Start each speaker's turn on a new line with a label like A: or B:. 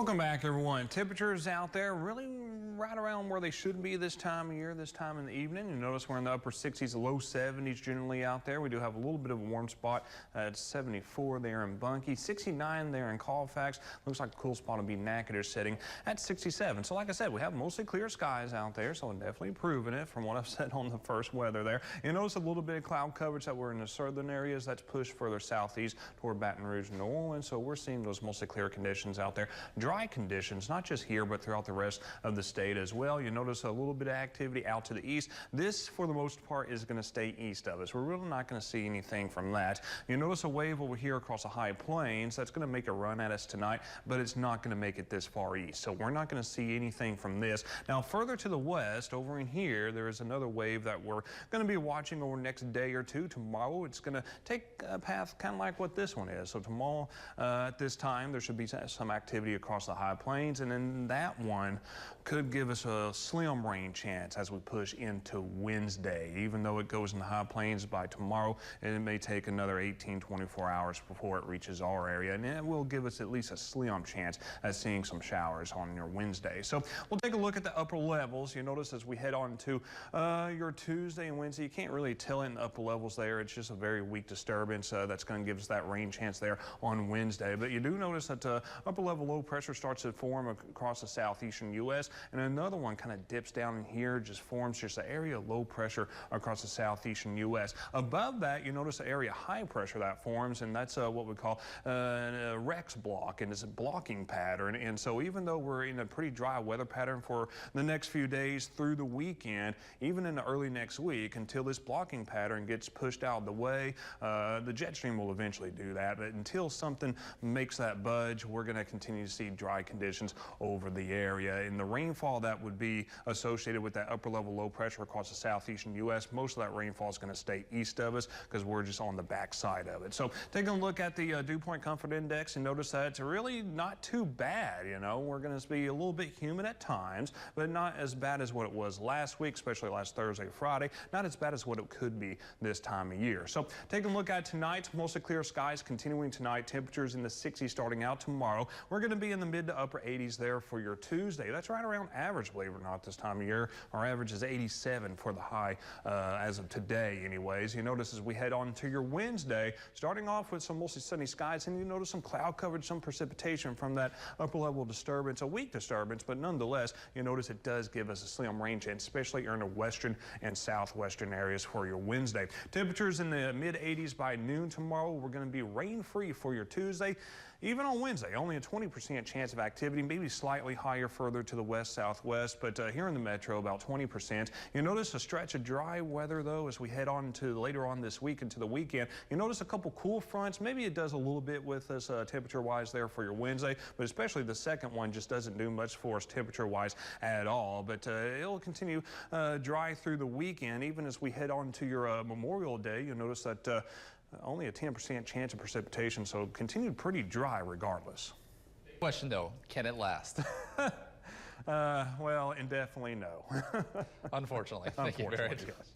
A: Welcome back, everyone. Temperatures out there really right around where they should be this time of year, this time in the evening. You notice we're in the upper 60s, low 70s generally out there. We do have a little bit of a warm spot at 74 there in Bunkie, 69 there in Colfax. Looks like the cool spot will be Natchitoches setting at 67. So like I said, we have mostly clear skies out there, so I'm definitely proving it from what I've said on the first weather there. You notice a little bit of cloud coverage that we're in the southern areas. That's pushed further southeast toward Baton Rouge and New Orleans. So we're seeing those mostly clear conditions out there. Dry conditions, not just here, but throughout the rest of the state as well. You notice a little bit of activity out to the east. This, for the most part, is going to stay east of us. We're really not going to see anything from that. You notice a wave over here across the high plains. That's going to make a run at us tonight, but it's not going to make it this far east. So we're not going to see anything from this. Now, further to the west, over in here, there is another wave that we're going to be watching over the next day or two. Tomorrow, it's going to take a path kind of like what this one is. So tomorrow, at this time, there should be some activity across the high plains, and then that one could give us a slim rain chance as we push into Wednesday. Even though it goes in the high plains by tomorrow, it may take another 18-24 hours before it reaches our area, and it will give us at least a slim chance at seeing some showers on your Wednesday. So we'll take a look at the upper levels. You notice as we head on to your Tuesday and Wednesday, you can't really tell in the upper levels there. It's just a very weak disturbance that's going to give us that rain chance there on Wednesday. But you do notice that upper level low pressure starts to form across the southeastern U.S. and another one kind of dips down in here, just forms just an area of low pressure across the southeastern U.S. Above that, you notice the area high pressure that forms, and that's what we call a Rex block, and it's a blocking pattern. And so even though we're in a pretty dry weather pattern for the next few days through the weekend, even in the early next week, until this blocking pattern gets pushed out of the way, the jet stream will eventually do that. But until something makes that budge, we're going to continue to see dry conditions over the area. And the rainfall that would be associated with that upper level low pressure across the southeastern U.S., most of that rainfall is going to stay east of us because we're just on the back side of it. So taking a look at the dew point comfort index, and notice that it's really not too bad. You know, we're going to be a little bit humid at times, but not as bad as what it was last week, especially last Thursday, Friday. Not as bad as what it could be this time of year. So taking a look at tonight, mostly clear skies continuing tonight. Temperatures in the 60s starting out tomorrow. We're going to be in the mid to upper 80s there for your Tuesday. That's right around average, believe it or not, this time of year. Our average is 87 for the high as of today anyways. You notice as we head on to your Wednesday, starting off with some mostly sunny skies, and you notice some cloud coverage, some precipitation from that upper level disturbance, a weak disturbance, but nonetheless, you notice it does give us a slim rain chance, especially in the western and southwestern areas for your Wednesday. Temperatures in the mid 80s by noon tomorrow. We're going to be rain free for your Tuesday. Even on Wednesday, only a 20% chance of activity, maybe slightly higher further to the west-southwest, but here in the metro, about 20%. You notice a stretch of dry weather, though, as we head on to later on this week into the weekend. You notice a couple cool fronts. Maybe it does a little bit with us temperature-wise there for your Wednesday, but especially the second one just doesn't do much for us temperature-wise at all. But it'll continue dry through the weekend. Even as we head on to your Memorial Day, you'll notice that only a 10% chance of precipitation, so continued pretty dry regardless.
B: Question though, can it last?
A: Well, indefinitely no.
B: Unfortunately. Thank you, Barrett.
A: Yes.